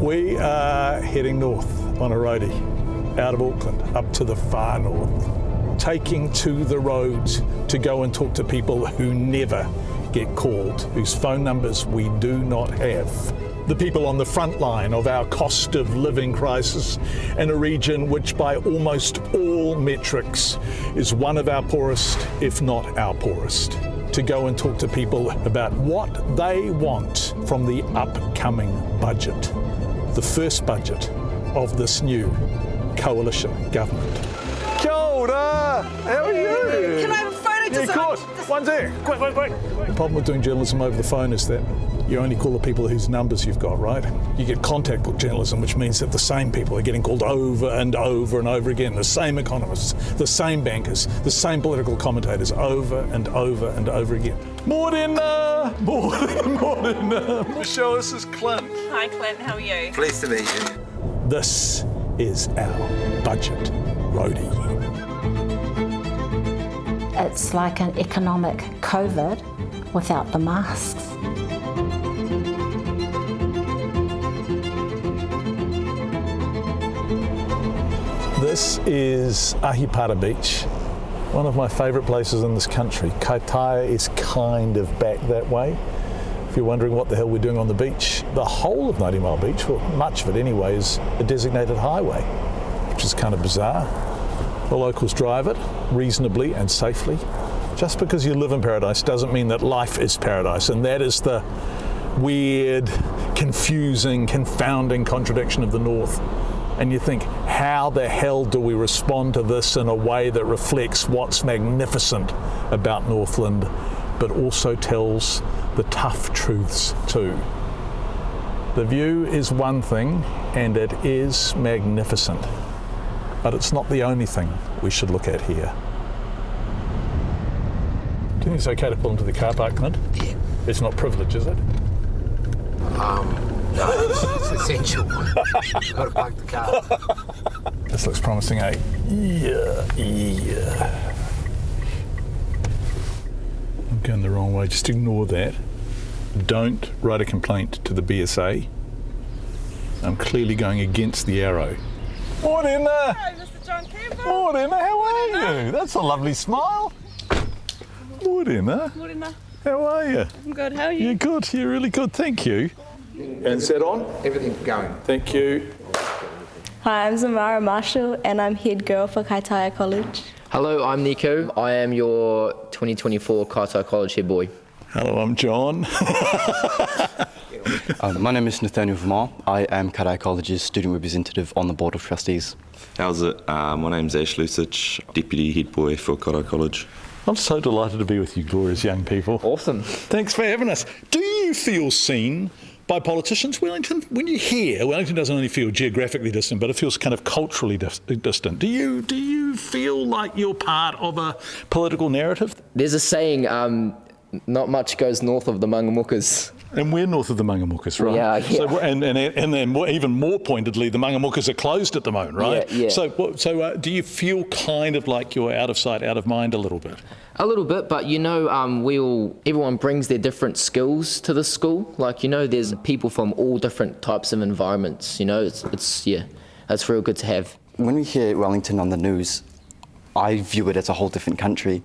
We are heading north on a roadie, out of Auckland, up to the far north, taking to the roads to go and talk to people who never get called, whose phone numbers we do not have. The people on the front line of our cost of living crisis in a region which by almost all metrics is one of our poorest, if not our poorest. To go and talk to people about what they want from the upcoming budget, the first budget of this new coalition government. Kia ora! How are you? Can I have a photo? Yeah, of course. One there. Quick. The problem with doing journalism over the phone is that you only call the people whose numbers you've got, right? You get contact book journalism, which means that the same people are getting called over and over and over again, the same economists, the same bankers, the same political commentators over and over and over again. Morena! Michelle, this is Clint. Hi Clint, how are you? Pleased to meet you. This is our budget roadie. It's like an economic COVID without the masks. This is Ahipara Beach, one of my favourite places in this country. Kaitaia is kind of back that way. If you're wondering what the hell we're doing on the beach, the whole of 90 Mile Beach, well, much of it anyway, is a designated highway, which is kind of bizarre. The locals drive it reasonably and safely. Just because you live in paradise doesn't mean that life is paradise, and that is the weird, confusing, confounding contradiction of the North. And you think, how the hell do we respond to this in a way that reflects what's magnificent about Northland, but also tells the tough truths too? The view is one thing, and it is magnificent, but it's not the only thing we should look at here. Do you think it's okay to pull into the car park, Clint? Yeah. It's not privilege, is it? No, it's essential. Got to park the car. This looks promising, eh? Yeah. I'm going the wrong way. Just ignore that. Don't write a complaint to the BSA. I'm clearly going against the arrow. Morena! Hi, Mr. John Campbell. Morena, how are you? That's a lovely smile. Morena, Morena. how are you? I'm good, how are you? You're good, you're really good, thank you. And is that on? Everything's going. Thank you. Hi, I'm Zamara Marshall and I'm head girl for Kaitaia College. Hello, I'm Nico. I am your 2024 Kaitaia College head boy. Hello, I'm John. My name is Nathaniel Vermar. I am Kaitaia College's student representative on the Board of Trustees. How's it? My name's Ash Lusich, Deputy Head Boy for Kaitaia College. I'm so delighted to be with you glorious young people. Awesome. Thanks for having us. Do you feel seen by politicians? Wellington, when you hear, Wellington doesn't only feel geographically distant, but it feels kind of culturally distant. Do you feel like you're part of a political narrative? There's a saying, not much goes north of the Mangamukas. And we're north of the Mangamukas, right? Yeah. So, and then even more pointedly, the Mangamukas are closed at the moment, right? Yeah. So do you feel kind of like you're out of sight, out of mind a little bit? A little bit, but everyone brings their different skills to the school. Like, there's people from all different types of environments, it's real good to have. When we hear Wellington on the news, I view it as a whole different country.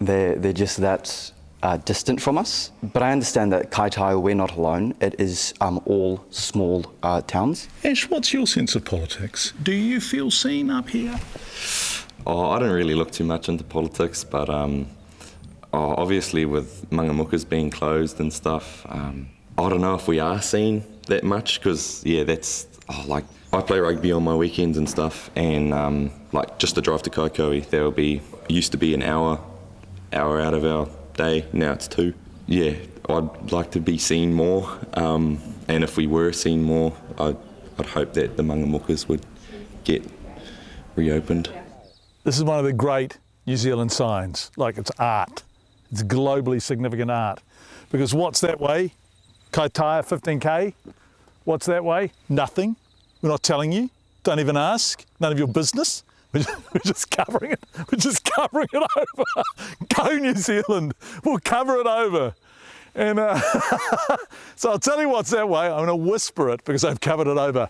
They're just that distant from us. But I understand that Kaitaia, we're not alone. It is all small towns. Ash, what's your sense of politics? Do you feel seen up here? Oh, I don't really look too much into politics, but obviously with Mangamukas being closed and stuff, I don't know if we are seen that much, because that's like I play rugby on my weekends and stuff, and like just to drive to Kaikohe, used to be an hour out of our day, now it's 2. Yeah, I'd like to be seen more, and if we were seen more, I'd hope that the Mangamukas would get reopened. This is one of the great New Zealand signs, like it's art. It's globally significant art. Because what's that way? Kaitaia 15K? What's that way? Nothing. We're not telling you. Don't even ask. None of your business. We're just covering it. We're just covering it over. Go New Zealand. We'll cover it over. And so I'll tell you what's that way. I'm going to whisper it because I've covered it over.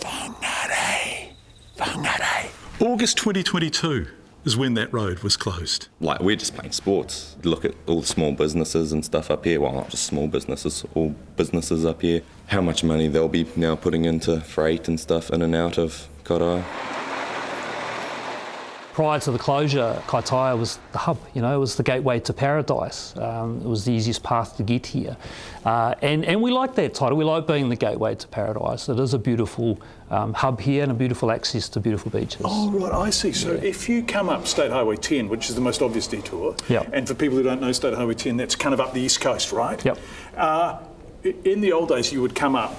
Whangarei. Whangarei. August 2022 is when that road was closed. Like, we're just playing sports. Look at all the small businesses and stuff up here. Well, not just small businesses, all businesses up here. How much money they'll be now putting into freight and stuff in and out of Kaitai. Prior to the closure, Kaitaia was the hub, it was the gateway to paradise. It was the easiest path to get here. And we like that title, we like being the gateway to paradise. It is a beautiful hub here and a beautiful access to beautiful beaches. Oh, right, I see. So if you come up State Highway 10, which is the most obvious detour, and for people who don't know State Highway 10, that's kind of up the east coast, right? Yep. In the old days, you would come up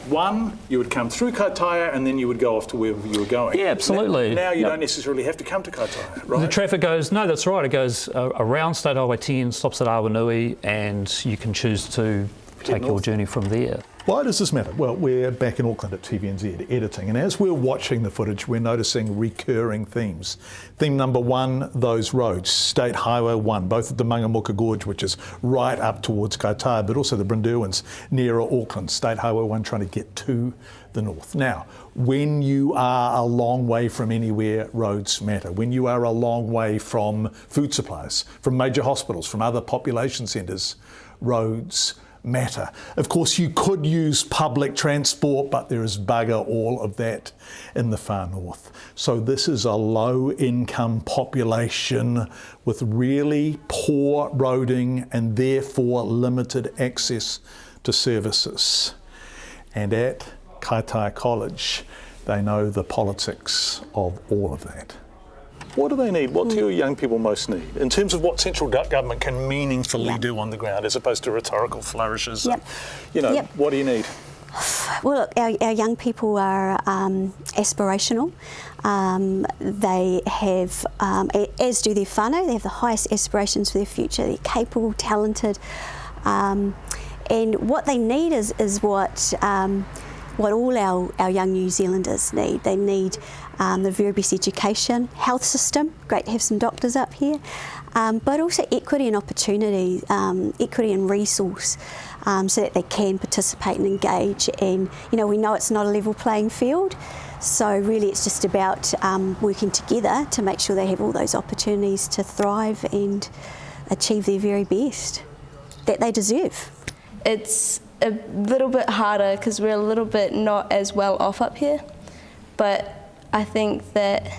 you would come through Kaitaia, and then you would go off to wherever you were going. Yeah, absolutely. Now you don't necessarily have to come to Kaitaia, right? The traffic goes, no, that's right, it goes around State Highway 10, stops at Awanui, and you can choose to take your journey from there. Why does this matter? Well, we're back in Auckland at TVNZ editing, and as we're watching the footage, we're noticing recurring themes. Theme number one, those roads, State Highway 1, both at the Mangamuka Gorge, which is right up towards Kaitaia, but also the Brynderwyns nearer Auckland, State Highway 1 trying to get to the north. Now, when you are a long way from anywhere, roads matter. When you are a long way from food supplies, from major hospitals, from other population centres, roads matter. Of course, you could use public transport, but there is bugger all of that in the far north. So this is a low-income population with really poor roading and therefore limited access to services. And at Kaitaia College, they know the politics of all of that. What do they need? What do your young people most need in terms of what central government can meaningfully do on the ground as opposed to rhetorical flourishes? What do you need? Well, look, our young people are aspirational. They have, as do their whānau, they have the highest aspirations for their future. They're capable, talented, and what they need is what all our young New Zealanders need. They need the very best education, health system, great to have some doctors up here, but also equity and opportunity, equity and resource, so that they can participate and engage. And we know it's not a level playing field, so really it's just about working together to make sure they have all those opportunities to thrive and achieve their very best that they deserve. It's a little bit harder because we're a little bit not as well off up here, but I think that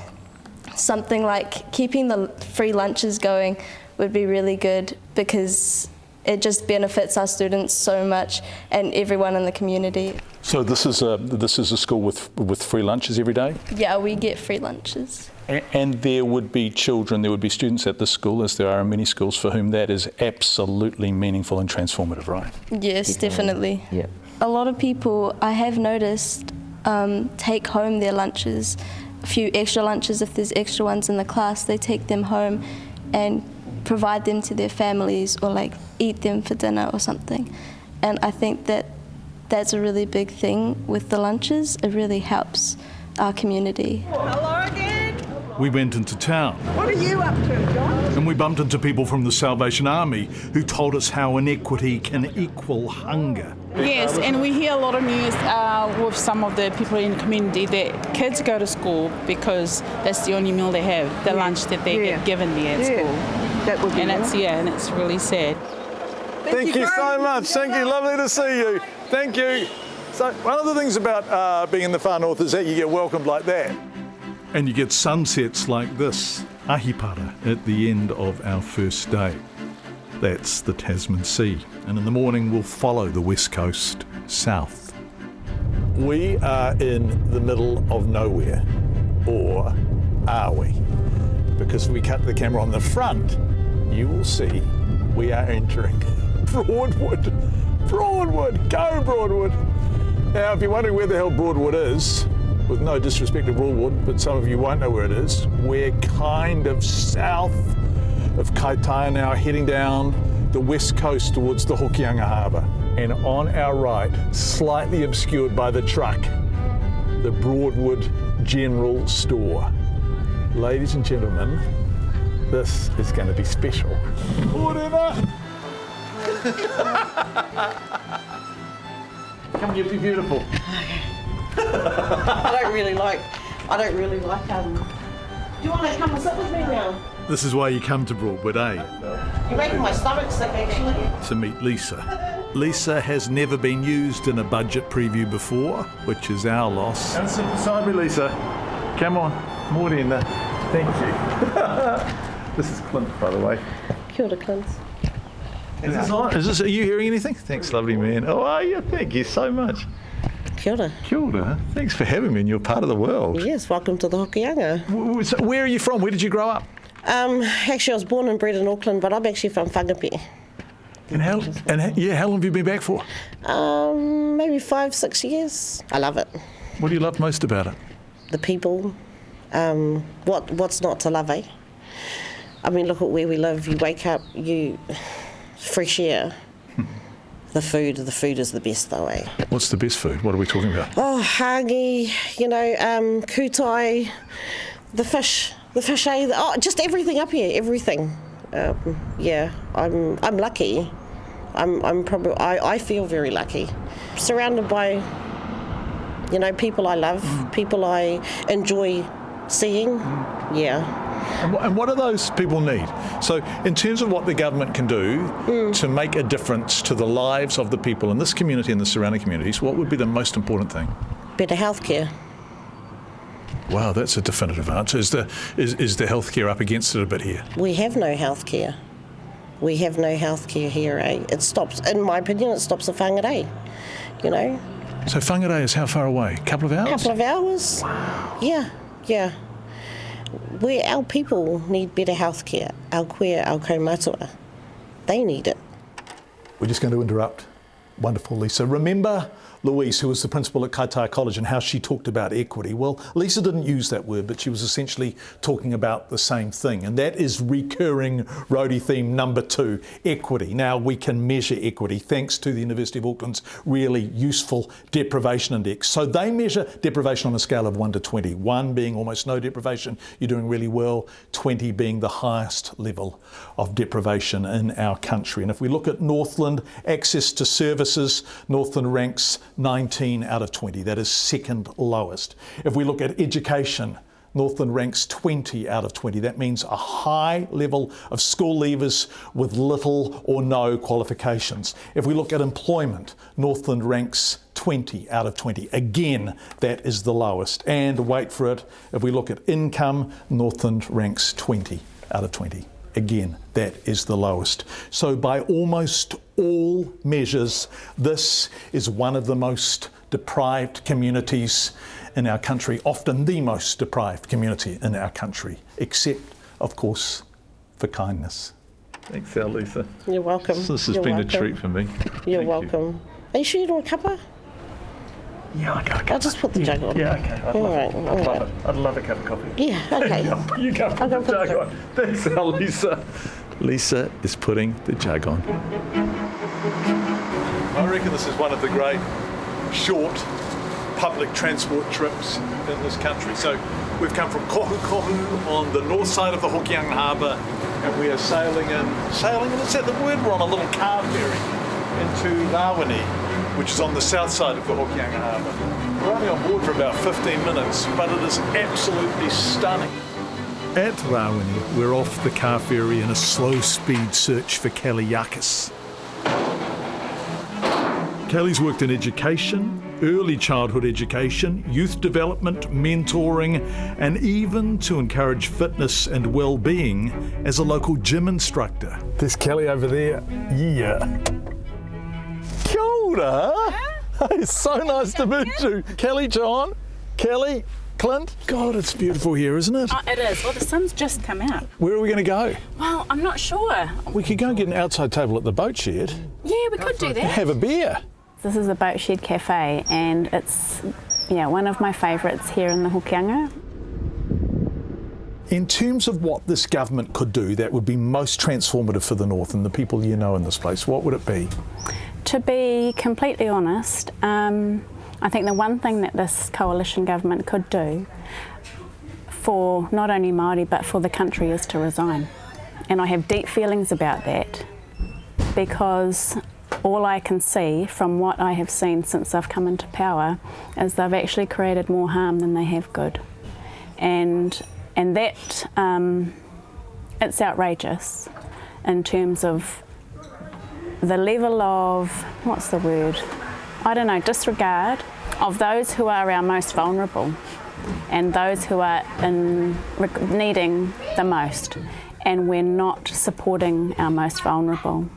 something like keeping the free lunches going would be really good because it just benefits our students so much and everyone in the community. So this is a school with free lunches every day? Yeah, we get free lunches. And there would be students at this school, as there are in many schools, for whom that is absolutely meaningful and transformative, right? Yes, definitely. Yeah. A lot of people, I have noticed, take home their lunches, a few extra lunches if there's extra ones in the class, they take them home and provide them to their families or like eat them for dinner or something. And I think that that's a really big thing with the lunches. It really helps our community. Hello again. We went into town. What are you up to, John? And we bumped into people from the Salvation Army who told us how inequity can equal hunger. Yes, and we hear a lot of news with some of the people in the community that kids go to school because that's the only meal they have, the lunch that they get given there at school. That would be and it's really sad. Thank you so much. Thank you. Lovely to see you. Thank you. So one of the things about being in the far north is that you get welcomed like that. And you get sunsets like this, Ahipara, at the end of our first day. That's the Tasman Sea. And in the morning we'll follow the west coast south. We are in the middle of nowhere, or are we? Because if we cut the camera on the front, you will see we are entering Broadwood. Broadwood, go Broadwood. Now, if you're wondering where the hell Broadwood is, with no disrespect to Broadwood, but some of you won't know where it is, we're kind of south of Kaitaia now, heading down the west coast towards the Hokianga Harbour. And on our right, slightly obscured by the truck, the Broadwood General Store. Ladies and gentlemen, this is going to be special. Orena! Come, you'll be beautiful. I don't really like. Do you want to come and sit with me now? This is why you come to Broadwood, eh? You're making my stomach sick, actually. To meet Lisa. Lisa has never been used in a budget preview before, which is our loss. Come sit beside me, Lisa. Come on. Morena. Thank you. This is Clint, by the way. Kia ora, Clint. Is this on? Are you hearing anything? Thanks, lovely man. Oh, are you? Thank you so much. Kia ora. Kia ora. Thanks for having me in your part of the world. Yes, welcome to the Hokianga. So where are you from? Where did you grow up? Actually, I was born and bred in Auckland, but I'm actually from Whangapē. And how long have you been back for? Maybe 5-6 years. I love it. What do you love most about it? The people. What's not to love, eh? I mean, look at where we live. You wake up, fresh air. The food is the best though, eh? What's the best food? What are we talking about? Oh, hangi, kutai, the fish, eh? Just everything up here, everything. Yeah, I'm lucky. I feel very lucky. Surrounded by, people I love, people I enjoy seeing. Yeah. And what do those people need? So in terms of what the government can do to make a difference to the lives of the people in this community and the surrounding communities, what would be the most important thing? Better healthcare. Wow, that's a definitive answer. Is the healthcare up against it a bit here? We have no healthcare. We have no healthcare here, eh? It stops, in my opinion, it stops at Whangarei, So Whangarei is how far away? A couple of hours? A couple of hours. Wow. Yeah. Our people need better healthcare. Our koe, our kaumātua, they need it. We're just going to interrupt. Wonderful, Lisa. Remember Louise, who was the principal at Kaitaia College, and how she talked about equity? Well, Lisa didn't use that word, but she was essentially talking about the same thing, and that is recurring roadie theme number 2, equity. Now, we can measure equity thanks to the University of Auckland's really useful deprivation index. So they measure deprivation on a scale of 1 to 20, 1 being almost no deprivation, you're doing really well, 20 being the highest level of deprivation in our country. And if we look at Northland, access to services, Northland ranks 19 out of 20. That is second lowest. If we look at education, Northland ranks 20 out of 20. That means a high level of school leavers with little or no qualifications. If we look at employment, Northland ranks 20 out of 20. Again, that is the lowest. And wait for it, if we look at income, Northland ranks 20 out of 20. Again, that is the lowest. So by almost all measures, this is one of the most deprived communities in our country, often the most deprived community in our country, except, of course, for kindness. Thanks, Lisa. You're welcome. This has been a treat for me. You're welcome. Are you sure you don't want a cuppa? Yeah, I'll just put the jug on. Yeah, okay. I'd love a cup of coffee. Yeah, okay. You go put the jug on. Thanks, Lisa. Lisa is putting the jug on. I reckon this is one of the great short public transport trips in this country. So we've come from Kohukohu on the north side of the Hokianga Harbour, and we are sailing in, is that the word? We're on a little car ferry into Rawene, which is on the south side of the Hokianga Harbour. We're only on board for about 15 minutes, but it is absolutely stunning. At Rawene, we're off the car ferry in a slow-speed search for Kelly Yakis. Kelly's worked in education, early childhood education, youth development, mentoring, and even to encourage fitness and well-being as a local gym instructor. There's Kelly over there. Yeah. Kia ora. It's so nice to meet you. Kelly, John, Kelly, Clint. God, it's beautiful here, isn't it? Oh, it is. Well, the sun's just come out. Where are we going to go? Well, I'm not sure. We could go and get an outside table at the boat shed. Yeah, we could do that. Have a beer. This is the Boat Shed Cafe, and it's one of my favourites here in the Hokianga. In terms of what this government could do that would be most transformative for the North and the people you know in this place, what would it be? To be completely honest, I think the one thing that this coalition government could do for not only Māori but for the country is to resign. And I have deep feelings about that. because all I can see from what I have seen since I've come into power is they've actually created more harm than they have good. And that, it's outrageous in terms of the level of, what's the word? I don't know, disregard of those who are our most vulnerable and those who are needing the most. And we're not supporting our most vulnerable.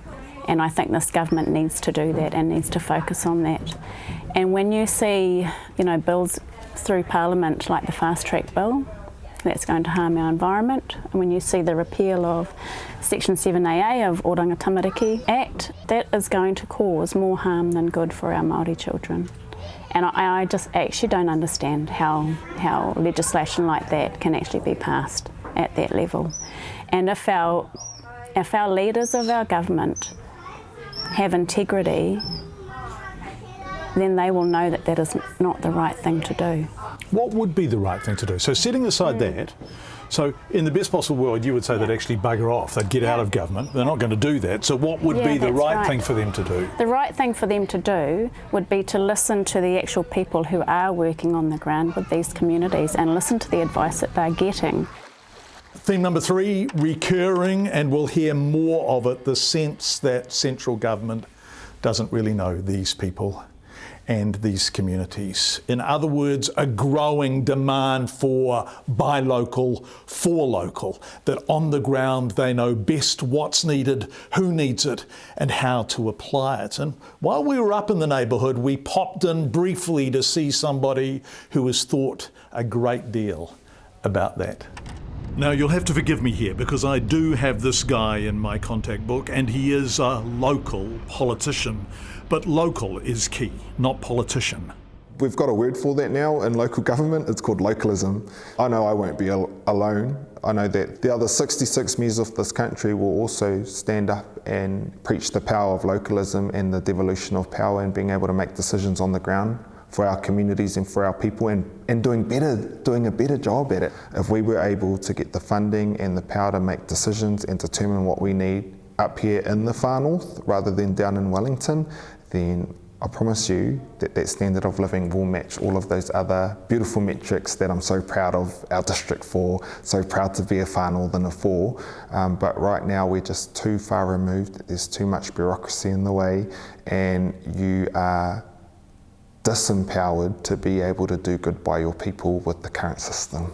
And I think this government needs to do that and needs to focus on that. And when you see, bills through Parliament like the Fast Track Bill, that's going to harm our environment. And when you see the repeal of Section 7AA of Oranga Tamariki Act, that is going to cause more harm than good for our Māori children. And I just actually don't understand how legislation like that can actually be passed at that level. And if our leaders of our government have integrity, then they will know that that is not the right thing to do. What would be the right thing to do? So setting aside that, so in the best possible world you would say they'd actually bugger off, they'd get out of government, they're not going to do that, so what would be the right thing for them to do? The right thing for them to do would be to listen to the actual people who are working on the ground with these communities and listen to the advice that they're getting. Theme number 3, recurring, and we'll hear more of it, the sense that central government doesn't really know these people and these communities. In other words, a growing demand for buy local, for local, that on the ground they know best what's needed, who needs it, and how to apply it. And while we were up in the neighbourhood, we popped in briefly to see somebody who has thought a great deal about that. Now, you'll have to forgive me here because I do have this guy in my contact book and he is a local politician. But local is key, not politician. We've got a word for that now in local government. It's called localism. I know I won't be alone. I know that the other 66 mayors of this country will also stand up and preach the power of localism and the devolution of power and being able to make decisions on the ground for our communities and for our people and doing a better job at it. If we were able to get the funding and the power to make decisions and determine what we need up here in the far north rather than down in Wellington, then I promise you that that standard of living will match all of those other beautiful metrics that I'm so proud of our district for, so proud to be a far northerner for. But right now we're just too far removed, there's too much bureaucracy in the way, and you are disempowered to be able to do good by your people with the current system.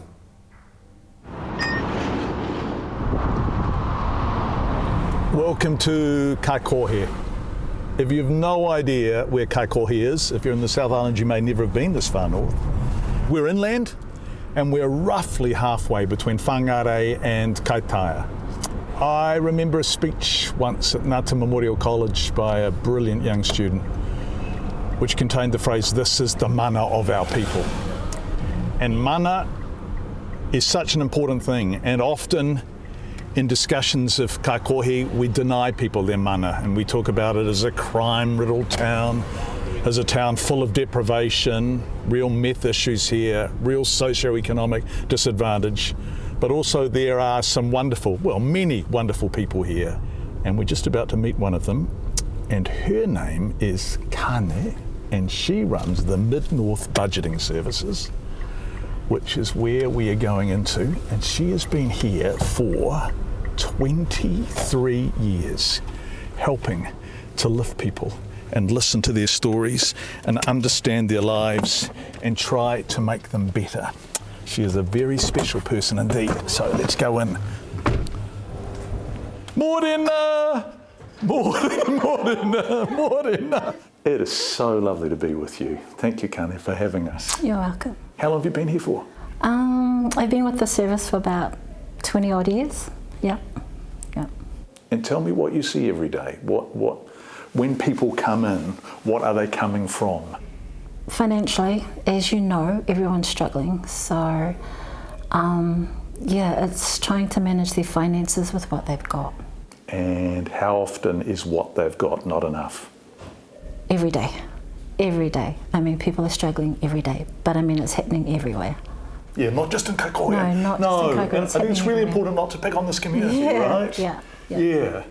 Welcome to Kaikohe. If you have no idea where Kaikohe is, if you're in the South Island you may never have been this far north. We're inland and we're roughly halfway between Whangarei and Kaitaia. I remember a speech once at Ngāta Memorial College by a brilliant young student which contained the phrase, "This is the mana of our people." And mana is such an important thing, and often in discussions of Kaikohe we deny people their mana and we talk about it as a crime-riddled town, as a town full of deprivation, real meth issues here, real socio-economic disadvantage, but also there are some wonderful, well, many wonderful people here, and we're just about to meet one of them, and her name is Kane, and she runs the Mid-North Budgeting Services, which is where we are going into, and she has been here for 23 years, helping to lift people and listen to their stories and understand their lives and try to make them better. She is a very special person indeed, so let's go in. Morena! Morena! It is so lovely to be with you. Thank you, Kane, for having us. You're welcome. How long have you been here for? I've been with the service for about 20 odd years. Yeah. And tell me what you see every day. When people come in, what are they coming from? Financially, as you know, everyone's struggling. So, it's trying to manage their finances with what they've got. And how often is what they've got not enough? Every day. Every day. I mean, people are struggling every day, but I mean, it's happening everywhere. Yeah, not just in Kaikohe. No, not just in Kaikohe. I think it's really important not to pick on this community, right? Yeah.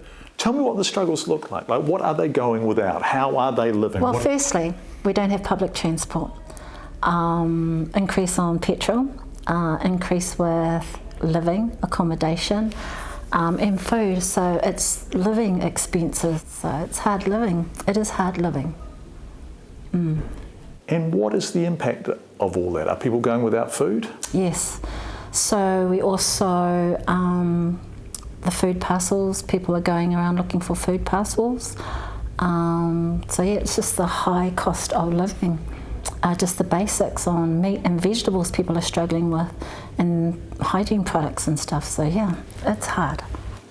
Tell me what the struggles look like. Like, what are they going without? How are they living? Well, firstly, we don't have public transport. Increase on petrol, increase with living, accommodation, and food. So it's living expenses. So it's hard living. It is hard living. And what is the impact of all that? Are people going without food? Yes. So we also, the food parcels, people are going around looking for food parcels. So yeah, it's just the high cost of living. Just the basics on meat and vegetables people are struggling with, and hygiene products and stuff. So yeah, it's hard.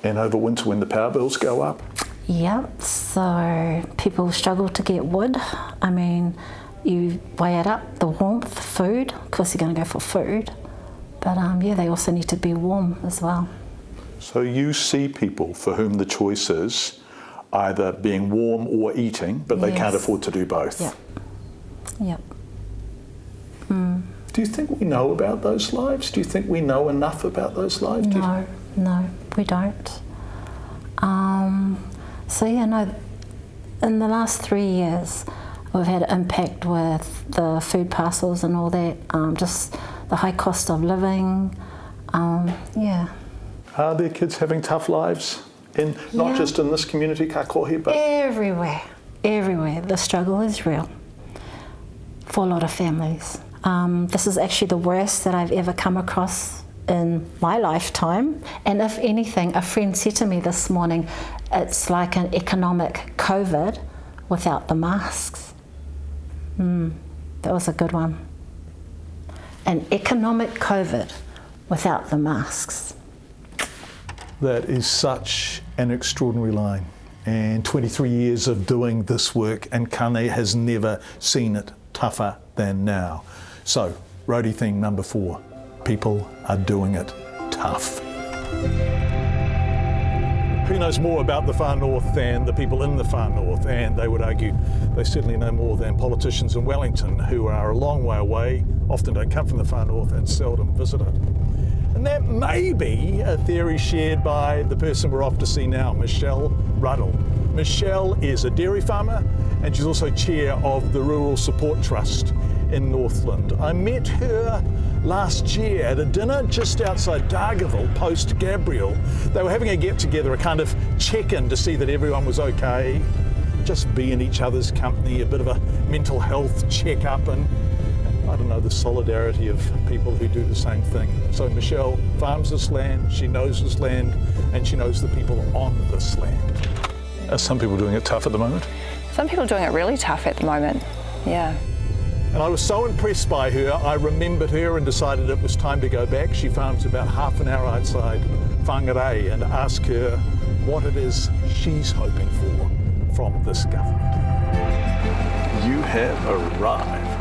And over winter when the power bills go up? Yep, so people struggle to get wood. I mean, you weigh it up, the warmth, food, of course you're going to go for food, but yeah, they also need to be warm as well. So you see people for whom the choice is either being warm or eating, but they can't afford to do both. Yep. Yep. Do you think we know about those lives? Do you think we know enough about those lives? No, we don't. So yeah, no, in the last 3 years, we've had an impact with the food parcels and all that, just the high cost of living, yeah. Are there kids having tough lives? Not just in this community, Kakohe, but... Everywhere. The struggle is real for a lot of families. This is actually the worst that I've ever come across in my lifetime. And if anything, a friend said to me this morning, it's like an economic COVID without the masks. That was a good one. An economic COVID without the masks. That is such an extraordinary line. And 23 years of doing this work, and Kane has never seen it tougher than now. So, roadie thing number 4, people are doing it tough. Who knows more about the far north than the people in the far north? And they would argue they certainly know more than politicians in Wellington, who are a long way away, often don't come from the far north and seldom visit it. And that may be a theory shared by the person we're off to see now, Michelle Ruddle. Michelle is a dairy farmer, and she's also chair of the Rural Support Trust in Northland. I met her last year at a dinner just outside Dargaville, post Gabriel. They were having a get-together, a kind of check-in to see that everyone was okay, just be in each other's company, a bit of a mental health check-up, and I don't know, the solidarity of people who do the same thing. So Michelle farms this land, she knows this land, and she knows the people on this land. Are some people doing it tough at the moment? Some people are doing it really tough at the moment, yeah. And I was so impressed by her, I remembered her and decided it was time to go back. She farms about half an hour outside Whangarei, and ask her what it is she's hoping for from this government. You have arrived.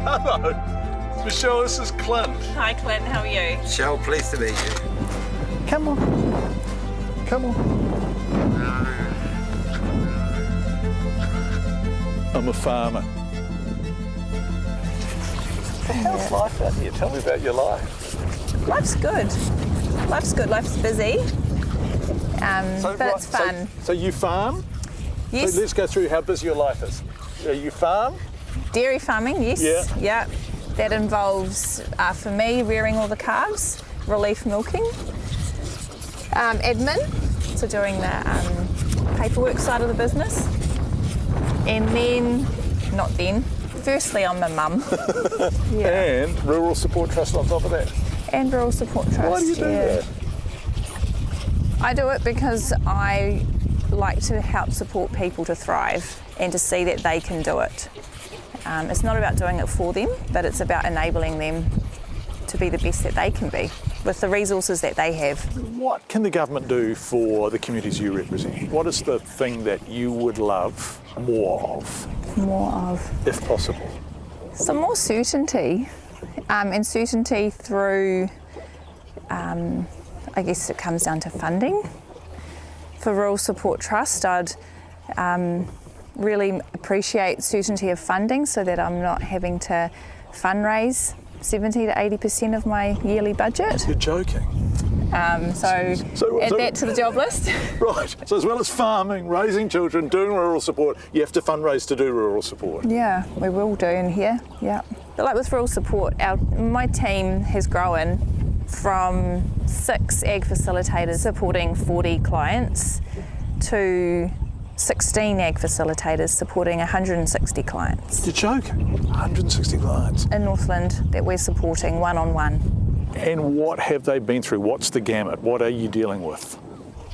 Hello, Michelle, this is Clint. Hi, Clint, how are you? Michelle, pleased to meet you. Come on. Come on. I'm a farmer. How's life out here? Tell me about your life. Life's good. Life's good. Life's busy, but it's fun. So you farm? Yes. So let's go through how busy your life is. You farm? Dairy farming, yes. Yeah. That involves, for me, rearing all the calves, relief milking, admin, so doing the paperwork side of the business, and then, firstly, I'm a mum. And Rural Support Trust on top of that. And Rural Support Trust. Why do you do that? I do it because I like to help support people to thrive and to see that they can do it. It's not about doing it for them, but it's about enabling them to be the best that they can be with the resources that they have. What can the government do for the communities you represent? What is the thing that you would love more of? More of? If possible. Some more certainty, and certainty through, I guess it comes down to funding. For Rural Support Trust, I'd really appreciate certainty of funding so that I'm not having to fundraise 70 to 80% of my yearly budget. You're joking. So add that to the job list. Right, so as well as farming, raising children, doing rural support, you have to fundraise to do rural support. Yeah, we will do in here, yeah. But like with rural support, my team has grown from 6 ag facilitators supporting 40 clients to 16 ag facilitators supporting 160 clients. You're joking, 160 clients? In Northland that we're supporting one-on-one. And what have they been through? What's the gamut? What are you dealing with?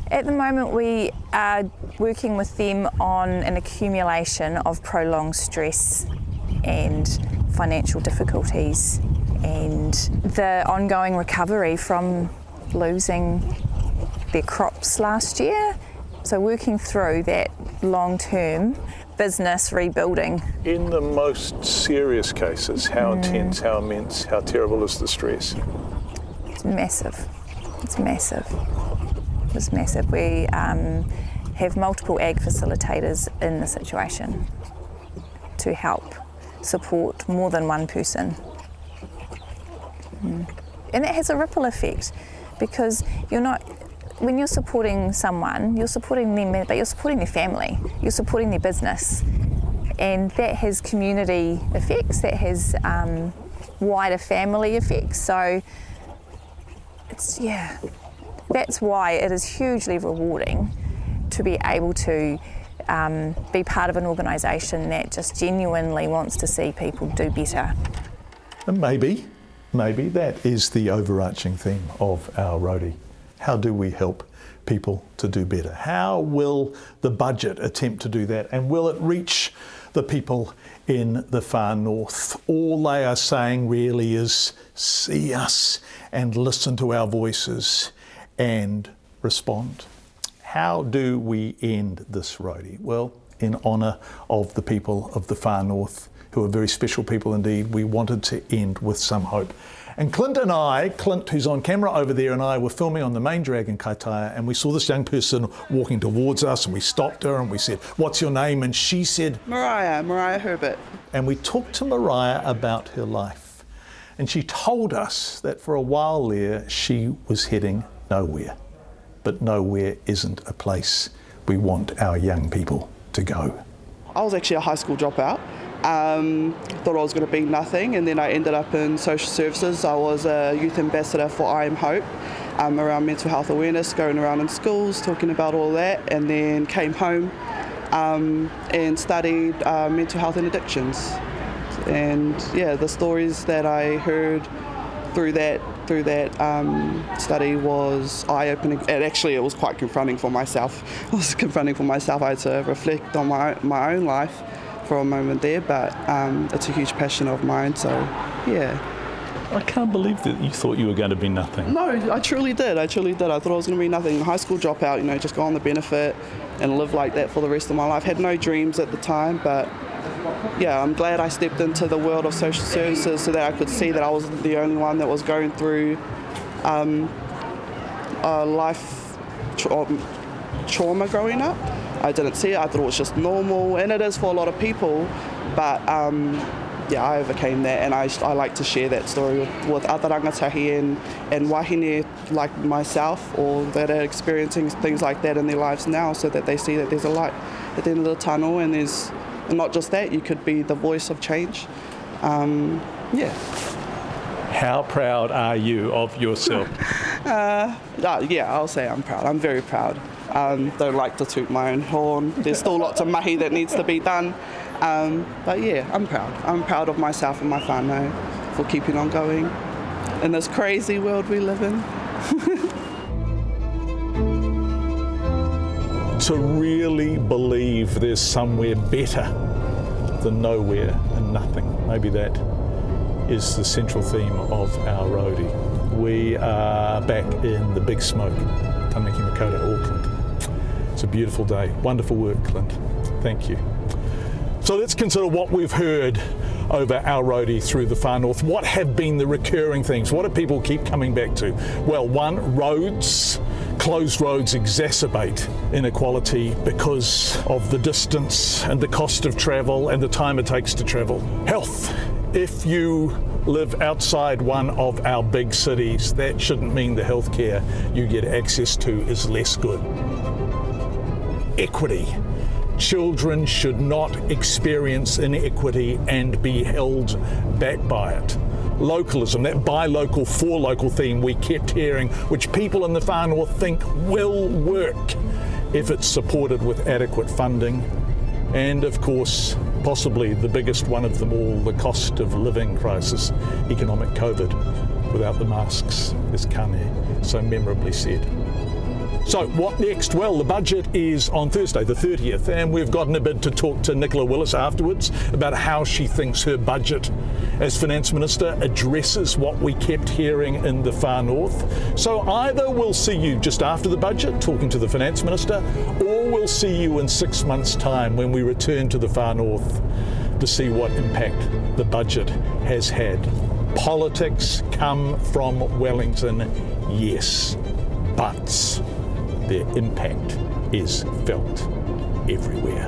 At the moment we are working with them on an accumulation of prolonged stress and financial difficulties and the ongoing recovery from losing their crops last year. So working through that long-term business rebuilding. In the most serious cases, how intense, how immense, how terrible is the stress? It's massive. It's massive. It's massive. We have multiple ag facilitators in the situation to help support more than one person. And that has a ripple effect because when you're supporting someone, you're supporting them, but you're supporting their family, you're supporting their business. And that has community effects, that has wider family effects. So that's why it is hugely rewarding to be able to be part of an organisation that just genuinely wants to see people do better. And maybe that is the overarching theme of our roadie. How do we help people to do better? How will the budget attempt to do that? And will it reach the people in the far north? All they are saying really is see us and listen to our voices and respond. How do we end this roadie? Well, in honour of the people of the far north, who are very special people indeed, we wanted to end with some hope. And Clint, who's on camera over there, and I were filming on the main drag in Kaitaia, and we saw this young person walking towards us, and we stopped her and we said, "What's your name?" And she said, Mariah Herbert. And we talked to Mariah about her life. And she told us that for a while there, she was heading nowhere. But nowhere isn't a place we want our young people to go. I was actually a high school dropout. Thought I was going to be nothing, and then I ended up in social services. I was a youth ambassador for I Am Hope around mental health awareness, going around in schools talking about all that, and then came home and studied mental health and addictions. And yeah, the stories that I heard through that study was eye-opening, and actually it was quite confronting for myself. I had to reflect on my own life for a moment there, but it's a huge passion of mine, so yeah. I can't believe that you thought you were going to be nothing. No, I truly did. I thought I was going to be nothing. High school dropout, just go on the benefit and live like that for the rest of my life. Had no dreams at the time, but yeah, I'm glad I stepped into the world of social services so that I could see that I wasn't the only one that was going through life trauma growing up. I didn't see it. I thought it was just normal, and it is for a lot of people, but I overcame that, and I like to share that story with other rangatahi and wahine like myself, or that are experiencing things like that in their lives now, so that they see that there's a light at the end of the tunnel, and there's not just that, you could be the voice of change. How proud are you of yourself? I'll say I'm proud. I'm very proud. Don't like to toot my own horn. There's still lots of mahi that needs to be done. But yeah, I'm proud. I'm proud of myself and my whānau for keeping on going in this crazy world we live in. To really believe there's somewhere better than nowhere and nothing. Maybe that is the central theme of our roadie. We are back in the big smoke, Tamaki Makaurau, Auckland. It's a beautiful day. Wonderful work, Clint. Thank you. So let's consider what we've heard over our roadie through the far north. What have been the recurring things? What do people keep coming back to? Well, one, roads. Closed roads exacerbate inequality because of the distance and the cost of travel and the time it takes to travel. Health. If you live outside one of our big cities, that shouldn't mean the healthcare you get access to is less good. Equity. Children should not experience inequity and be held back by it. Localism, that buy local, for local theme we kept hearing, which people in the far north think will work if it's supported with adequate funding. And of course, possibly the biggest one of them all, the cost of living crisis, economic COVID, without the masks, as Kane so memorably said. So what next? Well, the budget is on Thursday, the 30th, and we've gotten a bid to talk to Nicola Willis afterwards about how she thinks her budget as Finance Minister addresses what we kept hearing in the far north. So either we'll see you just after the budget talking to the Finance Minister, or we'll see you in 6 months' time when we return to the far north to see what impact the budget has had. Politics come from Wellington, yes, but their impact is felt everywhere.